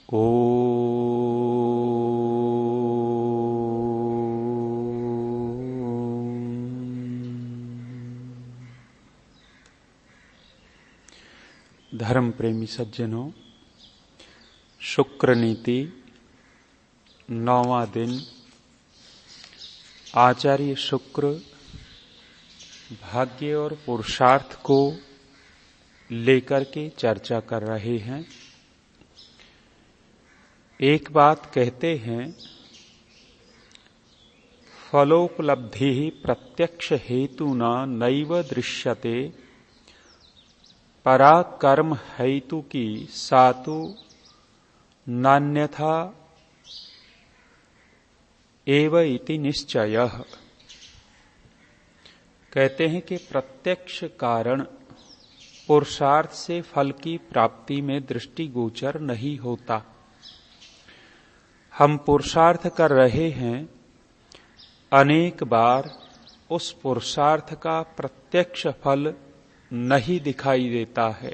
ओ धर्म प्रेमी सज्जनों, शुक्र नीति 9वां दिन। आचार्य शुक्र भाग्य और पुरुषार्थ को लेकर के चर्चा कर रहे हैं। एक बात कहते हैं, फलोपलब्धि प्रत्यक्ष हेतुना नैव दृश्यते, पराकर्म हेतु की सातु नान्यथा एव इति निश्चयः। कहते हैं कि प्रत्यक्ष कारण पुरुषार्थ से फल की प्राप्ति में दृष्टिगोचर नहीं होता। हम पुरुषार्थ कर रहे हैं, अनेक बार उस पुरुषार्थ का प्रत्यक्ष फल नहीं दिखाई देता है।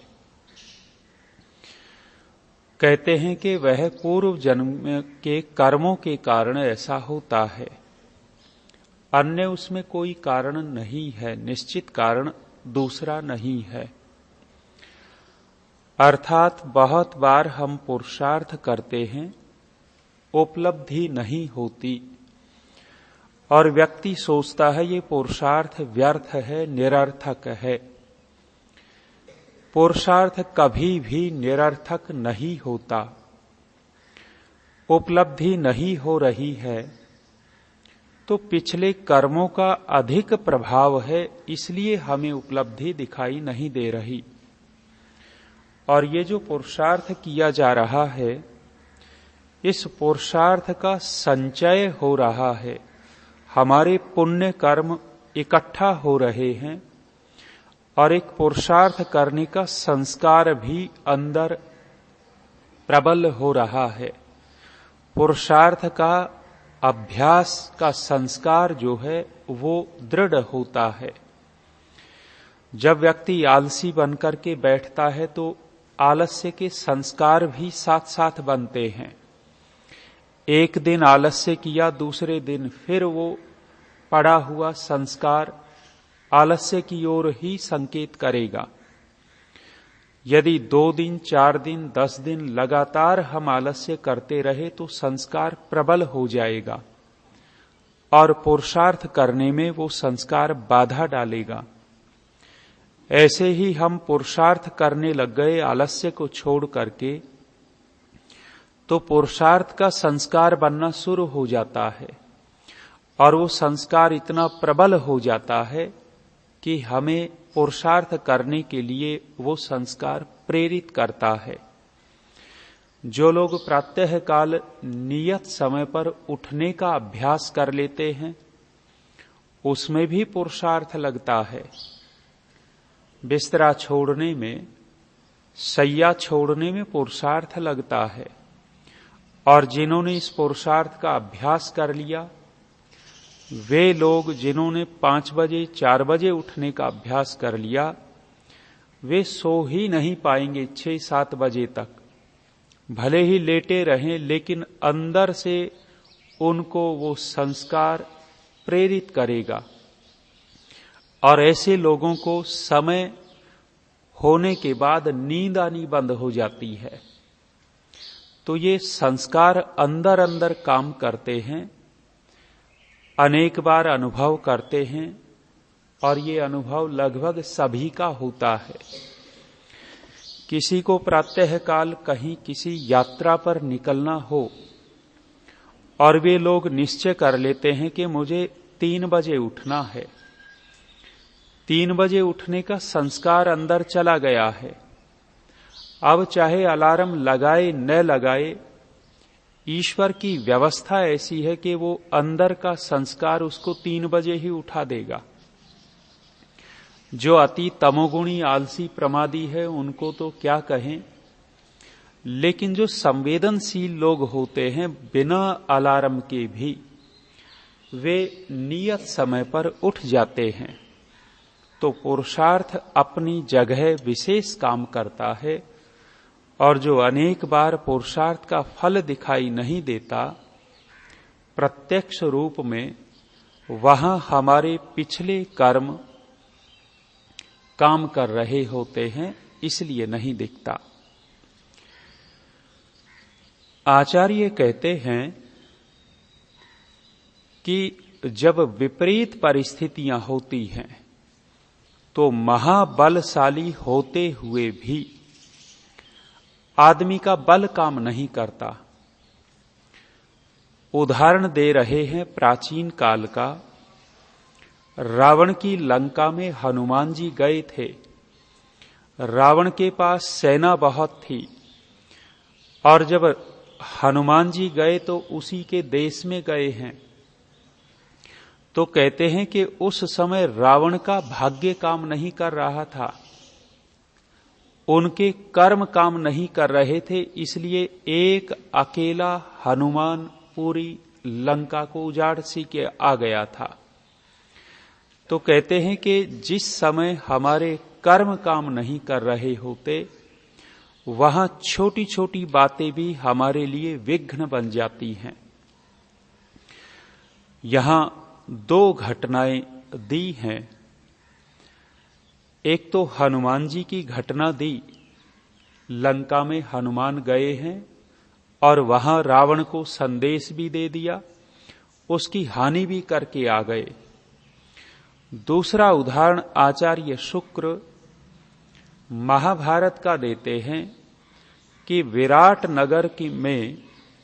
कहते हैं कि वह पूर्व जन्म के कर्मों के कारण ऐसा होता है, अन्य उसमें कोई कारण नहीं है, निश्चित कारण दूसरा नहीं है। अर्थात बहुत बार हम पुरुषार्थ करते हैं, उपलब्धि नहीं होती और व्यक्ति सोचता है ये पुरुषार्थ व्यर्थ है, निरर्थक है। पुरुषार्थ कभी भी निरर्थक नहीं होता। उपलब्धि नहीं हो रही है तो पिछले कर्मों का अधिक प्रभाव है, इसलिए हमें उपलब्धि दिखाई नहीं दे रही। और ये जो पुरुषार्थ किया जा रहा है, इस पुरुषार्थ का संचय हो रहा है, हमारे पुण्य कर्म इकट्ठा हो रहे हैं और एक पुरुषार्थ करने का संस्कार भी अंदर प्रबल हो रहा है। पुरुषार्थ का अभ्यास का संस्कार जो है वो दृढ़ होता है। जब व्यक्ति आलसी बनकर के बैठता है तो आलस्य के संस्कार भी साथ साथ बनते हैं। एक दिन आलस्य किया, दूसरे दिन फिर वो पड़ा हुआ संस्कार आलस्य की ओर ही संकेत करेगा। यदि 2 दिन, 4 दिन, 10 दिन लगातार हम आलस्य करते रहे तो संस्कार प्रबल हो जाएगा और पुरुषार्थ करने में वो संस्कार बाधा डालेगा। ऐसे ही हम पुरुषार्थ करने लग गए आलस्य को छोड़ करके, तो पुरुषार्थ का संस्कार बनना शुरू हो जाता है और वो संस्कार इतना प्रबल हो जाता है कि हमें पुरुषार्थ करने के लिए वो संस्कार प्रेरित करता है। जो लोग प्रातः काल नियत समय पर उठने का अभ्यास कर लेते हैं, उसमें भी पुरुषार्थ लगता है। बिस्तरा छोड़ने में, शैया छोड़ने में पुरुषार्थ लगता है। और जिन्होंने इस पुरुषार्थ का अभ्यास कर लिया, वे लोग जिन्होंने 5 बजे 4 बजे उठने का अभ्यास कर लिया, वे सो ही नहीं पाएंगे 6-7 बजे तक। भले ही लेटे रहें, लेकिन अंदर से उनको वो संस्कार प्रेरित करेगा। और ऐसे लोगों को समय होने के बाद नींद आनी बंद हो जाती है। तो ये संस्कार अंदर अंदर काम करते हैं, अनेक बार अनुभव करते हैं और ये अनुभव लगभग सभी का होता है। किसी को प्रातः काल कहीं किसी यात्रा पर निकलना हो और वे लोग निश्चय कर लेते हैं कि मुझे 3 बजे उठना है। 3 बजे उठने का संस्कार अंदर चला गया है। अब चाहे अलार्म लगाए न लगाए, ईश्वर की व्यवस्था ऐसी है कि वो अंदर का संस्कार उसको 3 बजे ही उठा देगा। जो अति तमोगुणी आलसी प्रमादी है उनको तो क्या कहें, लेकिन जो संवेदनशील लोग होते हैं, बिना अलार्म के भी वे नियत समय पर उठ जाते हैं। तो पुरुषार्थ अपनी जगह विशेष काम करता है और जो अनेक बार पुरुषार्थ का फल दिखाई नहीं देता, प्रत्यक्ष रूप में वहां हमारे पिछले कर्म काम कर रहे होते हैं, इसलिए नहीं दिखता। आचार्य कहते हैं कि जब विपरीत परिस्थितियां होती हैं तो महाबलशाली होते हुए भी आदमी का बल काम नहीं करता। उदाहरण दे रहे हैं प्राचीन काल का। रावण की लंका में हनुमान जी गए थे। रावण के पास सेना बहुत थी और जब हनुमान जी गए तो उसी के देश में गए हैं। तो कहते हैं कि उस समय रावण का भाग्य काम नहीं कर रहा था, उनके कर्म काम नहीं कर रहे थे, इसलिए एक अकेला हनुमान पूरी लंका को उजाड़ सी के आ गया था। तो कहते हैं कि जिस समय हमारे कर्म काम नहीं कर रहे होते, वहां छोटी छोटी बातें भी हमारे लिए विघ्न बन जाती हैं। यहां दो घटनाएं दी हैं। एक तो हनुमान जी की घटना दी। लंका में हनुमान गए हैं और वहां रावण को संदेश भी दे दिया, उसकी हानि भी करके आ गए। दूसरा उदाहरण आचार्य शुक्र महाभारत का देते हैं कि विराट नगर में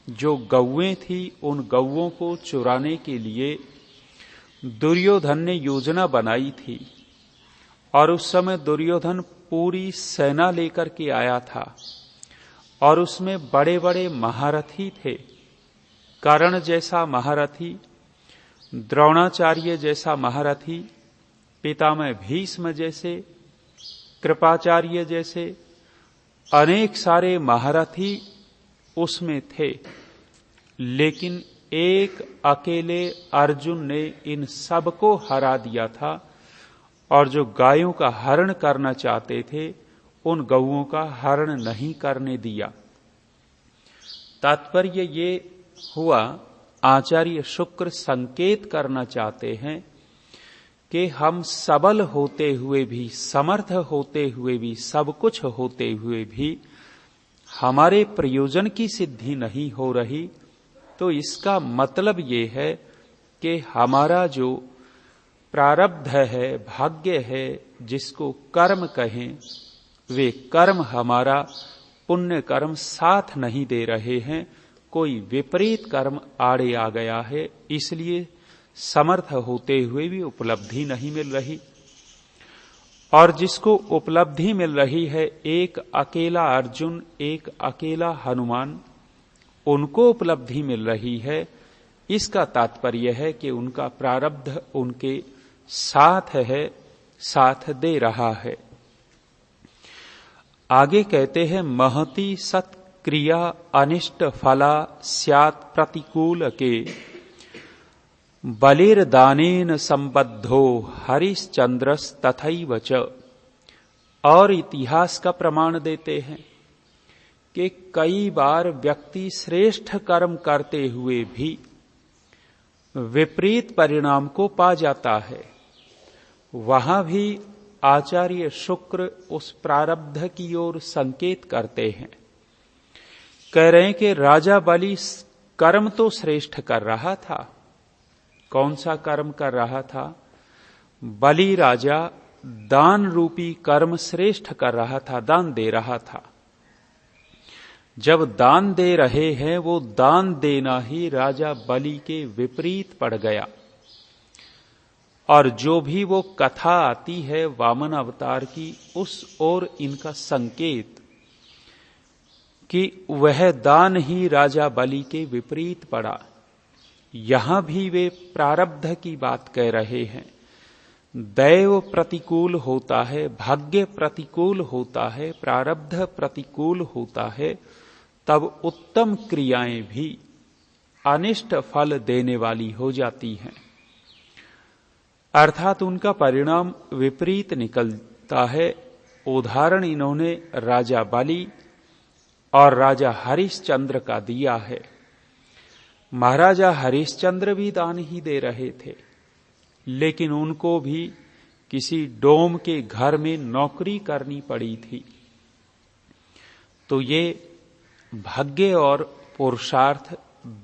जो गौएं थी, उन गौओं को चुराने के लिए दुर्योधन ने योजना बनाई थी और उस समय दुर्योधन पूरी सेना लेकर के आया था और उसमें बड़े बड़े महारथी थे। कर्ण जैसा महारथी, द्रोणाचार्य जैसा महारथी, पितामह भीष्म जैसे, कृपाचार्य जैसे अनेक सारे महारथी उसमें थे। लेकिन एक अकेले अर्जुन ने इन सबको हरा दिया था और जो गायों का हरण करना चाहते थे, उन गौओं का हरण नहीं करने दिया। तात्पर्य ये हुआ, आचार्य शुक्र संकेत करना चाहते हैं कि हम सबल होते हुए भी, समर्थ होते हुए भी, सब कुछ होते हुए भी हमारे प्रयोजन की सिद्धि नहीं हो रही, तो इसका मतलब ये है कि हमारा जो प्रारब्ध है, भाग्य है, जिसको कर्म कहें, वे कर्म हमारा पुण्य कर्म साथ नहीं दे रहे हैं। कोई विपरीत कर्म आड़े आ गया है, इसलिए समर्थ होते हुए भी उपलब्धि नहीं मिल रही। और जिसको उपलब्धि मिल रही है, एक अकेला अर्जुन, एक अकेला हनुमान, उनको उपलब्धि मिल रही है। इसका तात्पर्य है कि उनका प्रारब्ध उनके साथ है, साथ दे रहा है। आगे कहते हैं, महती सत्क्रिया अनिष्ट फला स्यात् प्रतिकूल के बलिर दानेन संबद्धो हरिश्चंद्रस तथैव च। और इतिहास का प्रमाण देते हैं कि कई बार व्यक्ति श्रेष्ठ कर्म करते हुए भी विपरीत परिणाम को पा जाता है। वहां भी आचार्य शुक्र उस प्रारब्ध की ओर संकेत करते हैं। कह रहे हैं कि राजा बलि कर्म तो श्रेष्ठ कर रहा था। कौन सा कर्म कर रहा था? बलि राजा दान रूपी कर्म श्रेष्ठ कर रहा था, दान दे रहा था। जब दान दे रहे हैं, वो दान देना ही राजा बलि के विपरीत पड़ गया। और जो भी वो कथा आती है वामन अवतार की, उस ओर इनका संकेत कि वह दान ही राजा बलि के विपरीत पड़ा। यहां भी वे प्रारब्ध की बात कह रहे हैं। दैव प्रतिकूल होता है, भाग्य प्रतिकूल होता है, प्रारब्ध प्रतिकूल होता है, तब उत्तम क्रियाएं भी अनिष्ट फल देने वाली हो जाती हैं। अर्थात उनका परिणाम विपरीत निकलता है। उदाहरण इन्होंने राजा बलि और राजा हरिश्चंद्र का दिया है। महाराजा हरिश्चंद्र भी दान ही दे रहे थे, लेकिन उनको भी किसी डोम के घर में नौकरी करनी पड़ी थी। तो ये भाग्य और पुरुषार्थ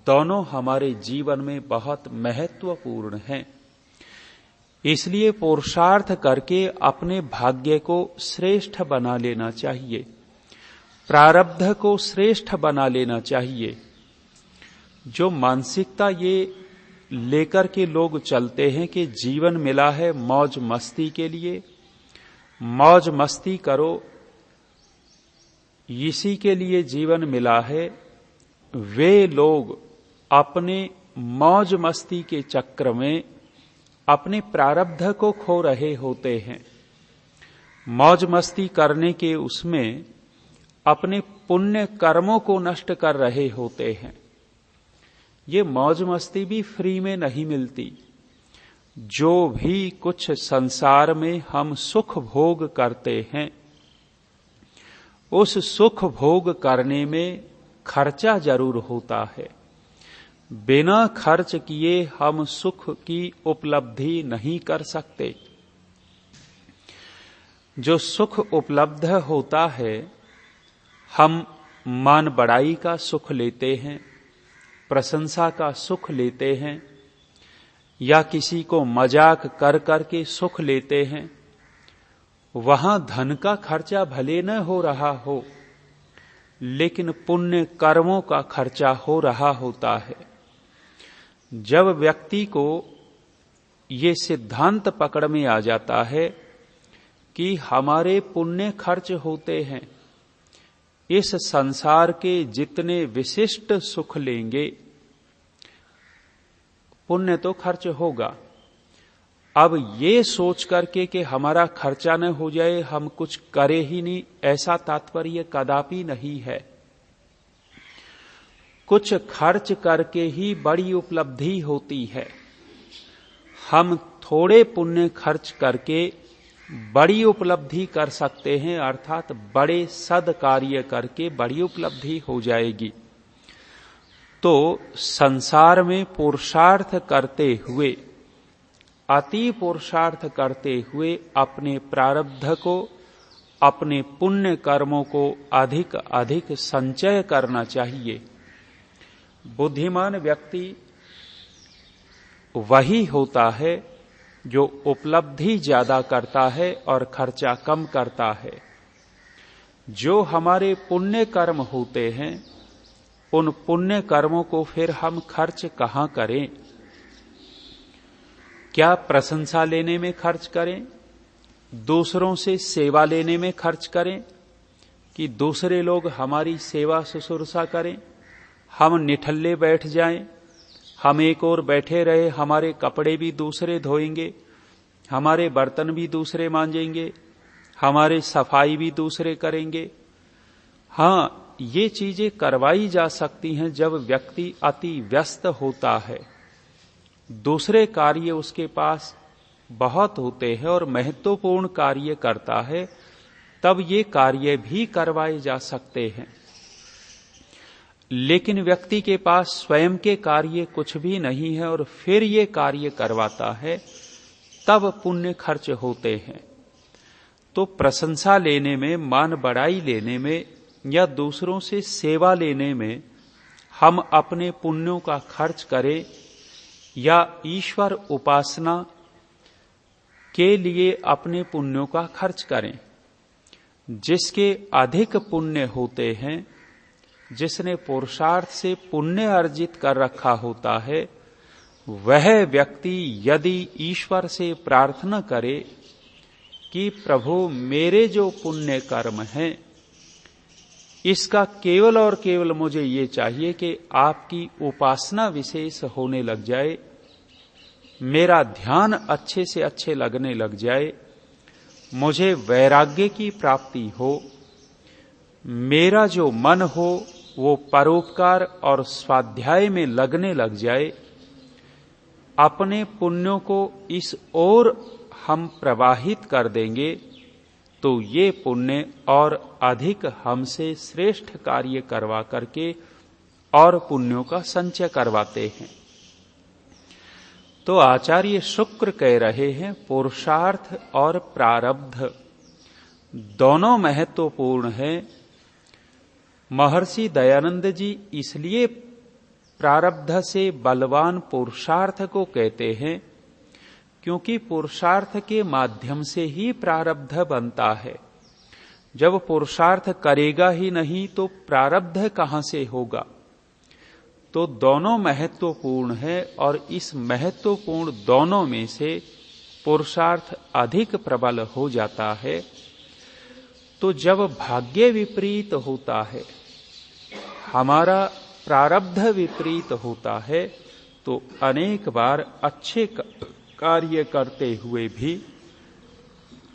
दोनों हमारे जीवन में बहुत महत्वपूर्ण हैं। इसलिए पुरुषार्थ करके अपने भाग्य को श्रेष्ठ बना लेना चाहिए, प्रारब्ध को श्रेष्ठ बना लेना चाहिए। जो मानसिकता ये लेकर के लोग चलते हैं कि जीवन मिला है मौज मस्ती के लिए, मौज मस्ती करो, इसी के लिए जीवन मिला है, वे लोग अपने मौज मस्ती के चक्र में अपने प्रारब्ध को खो रहे होते हैं। मौज मस्ती करने के उसमें अपने पुण्य कर्मों को नष्ट कर रहे होते हैं। ये मौज मस्ती भी फ्री में नहीं मिलती। जो भी कुछ संसार में हम सुख भोग करते हैं, उस सुख भोग करने में खर्चा जरूर होता है। बिना खर्च किए हम सुख की उपलब्धि नहीं कर सकते। जो सुख उपलब्ध होता है, हम मान बढ़ाई का सुख लेते हैं, प्रशंसा का सुख लेते हैं, या किसी को मजाक कर करके सुख लेते हैं। वहां धन का खर्चा भले न हो रहा हो, लेकिन पुण्य कर्मों का खर्चा हो रहा होता है। जब व्यक्ति को ये सिद्धांत पकड़ में आ जाता है कि हमारे पुण्य खर्च होते हैं, इस संसार के जितने विशिष्ट सुख लेंगे पुण्य तो खर्च होगा। अब ये सोच करके कि हमारा खर्चा न हो जाए, हम कुछ करे ही नहीं, ऐसा तात्पर्य कदापि नहीं है। कुछ खर्च करके ही बड़ी उपलब्धि होती है। हम थोड़े पुण्य खर्च करके बड़ी उपलब्धि कर सकते हैं, अर्थात बड़े सद कार्य करके बड़ी उपलब्धि हो जाएगी। तो संसार में पुरुषार्थ करते हुए, अति पुरुषार्थ करते हुए अपने प्रारब्ध को, अपने पुण्य कर्मों को अधिक अधिक संचय करना चाहिए। बुद्धिमान व्यक्ति वही होता है जो उपलब्धि ज्यादा करता है और खर्चा कम करता है। जो हमारे पुण्य कर्म होते हैं, उन पुण्य कर्मों को फिर हम खर्च कहां करें? क्या प्रशंसा लेने में खर्च करें, दूसरों से सेवा लेने में खर्च करें, कि दूसरे लोग हमारी सेवा शुश्रूषा करें, हम निठल्ले बैठ जाएं, हम एक और बैठे रहे, हमारे कपड़े भी दूसरे धोएंगे, हमारे बर्तन भी दूसरे मांजेंगे, हमारे सफाई भी दूसरे करेंगे। हाँ, ये चीजें करवाई जा सकती हैं जब व्यक्ति अति व्यस्त होता है, दूसरे कार्य उसके पास बहुत होते हैं और महत्वपूर्ण कार्य करता है, तब ये कार्य भी करवाए जा सकते हैं। लेकिन व्यक्ति के पास स्वयं के कार्य कुछ भी नहीं है और फिर ये कार्य करवाता है, तब पुण्य खर्च होते हैं। तो प्रशंसा लेने में, मान बढ़ाई लेने में या दूसरों से सेवा लेने में हम अपने पुण्यों का खर्च करें, या ईश्वर उपासना के लिए अपने पुण्यों का खर्च करें। जिसके अधिक पुण्य होते हैं, जिसने पुरुषार्थ से पुण्य अर्जित कर रखा होता है, वह व्यक्ति यदि ईश्वर से प्रार्थना करे कि प्रभु मेरे जो पुण्य कर्म हैं, इसका केवल और केवल मुझे ये चाहिए कि आपकी उपासना विशेष होने लग जाए, मेरा ध्यान अच्छे से अच्छे लगने लग जाए, मुझे वैराग्य की प्राप्ति हो, मेरा जो मन हो वो परोपकार और स्वाध्याय में लगने लग जाए, अपने पुण्यों को इस ओर हम प्रवाहित कर देंगे तो ये पुण्य और अधिक हमसे श्रेष्ठ कार्य करवा करके और पुण्यों का संचय करवाते हैं। तो आचार्य शुक्र कह रहे हैं पुरुषार्थ और प्रारब्ध दोनों महत्वपूर्ण है। महर्षि दयानंद जी इसलिए प्रारब्ध से बलवान पुरुषार्थ को कहते हैं क्योंकि पुरुषार्थ के माध्यम से ही प्रारब्ध बनता है। जब पुरुषार्थ करेगा ही नहीं तो प्रारब्ध कहां से होगा। तो दोनों महत्वपूर्ण है और इस महत्वपूर्ण दोनों में से पुरुषार्थ अधिक प्रबल हो जाता है। तो जब भाग्य विपरीत होता है, हमारा प्रारब्ध विपरीत होता है, तो अनेक बार अच्छे कार्य करते हुए भी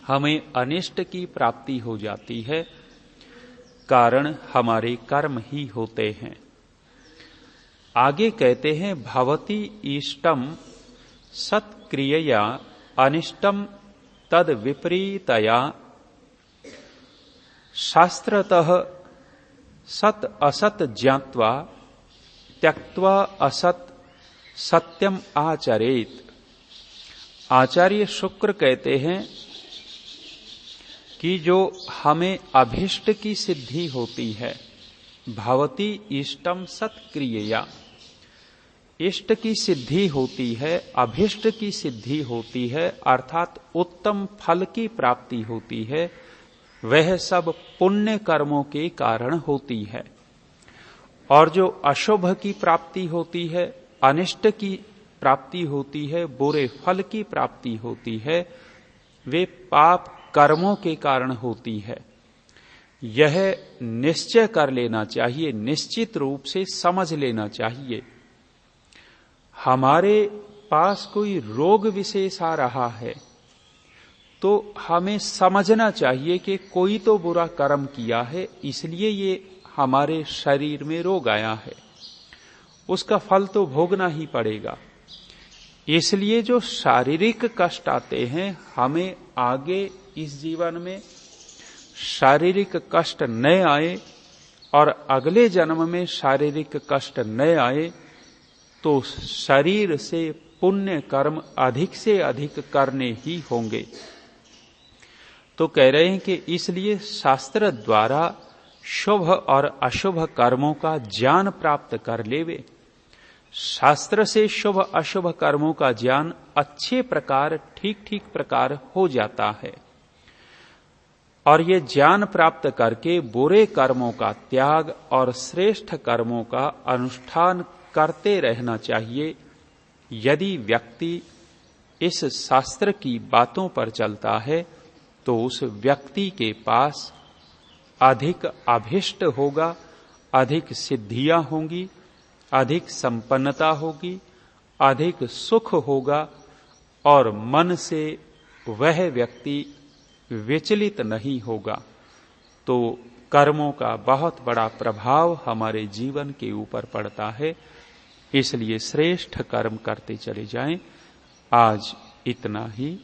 हमें अनिष्ट की प्राप्ति हो जाती है। कारण हमारे कर्म ही होते हैं। आगे कहते हैं भवति इष्टम सत्क्रियया अनिष्टम तद विपरीतया शास्त्रतः सत असत ज्ञात्वा त्यक्त्वा असत सत्यम आचरेत। आचार्य शुक्र कहते हैं कि जो हमें अभिष्ट की सिद्धि होती है, भवति इष्टम सत्क्रियया, इष्ट की सिद्धि होती है, अभिष्ट की सिद्धि होती है, अर्थात उत्तम फल की प्राप्ति होती है, वह सब पुण्य कर्मों के कारण होती है। और जो अशुभ की प्राप्ति होती है, अनिष्ट की प्राप्ति होती है, बुरे फल की प्राप्ति होती है, वे पाप कर्मों के कारण होती है। यह निश्चय कर लेना चाहिए, निश्चित रूप से समझ लेना चाहिए। हमारे पास कोई रोग विशेष आ रहा है तो हमें समझना चाहिए कि कोई तो बुरा कर्म किया है, इसलिए ये हमारे शरीर में रोग आया है, उसका फल तो भोगना ही पड़ेगा। इसलिए जो शारीरिक कष्ट आते हैं, हमें आगे इस जीवन में शारीरिक कष्ट न आए और अगले जन्म में शारीरिक कष्ट न आए, तो शरीर से पुण्य कर्म अधिक से अधिक करने ही होंगे। तो कह रहे हैं कि इसलिए शास्त्र द्वारा शुभ और अशुभ कर्मों का ज्ञान प्राप्त कर लेवे। शास्त्र से शुभ अशुभ कर्मों का ज्ञान अच्छे प्रकार ठीक ठीक प्रकार हो जाता है और ये ज्ञान प्राप्त करके बुरे कर्मों का त्याग और श्रेष्ठ कर्मों का अनुष्ठान करते रहना चाहिए। यदि व्यक्ति इस शास्त्र की बातों पर चलता है तो उस व्यक्ति के पास अधिक अभिष्ट होगा, अधिक सिद्धियां होंगी, अधिक संपन्नता होगी, अधिक सुख होगा और मन से वह व्यक्ति विचलित नहीं होगा। तो कर्मों का बहुत बड़ा प्रभाव हमारे जीवन के ऊपर पड़ता है, इसलिए श्रेष्ठ कर्म करते चले जाएं। आज इतना ही।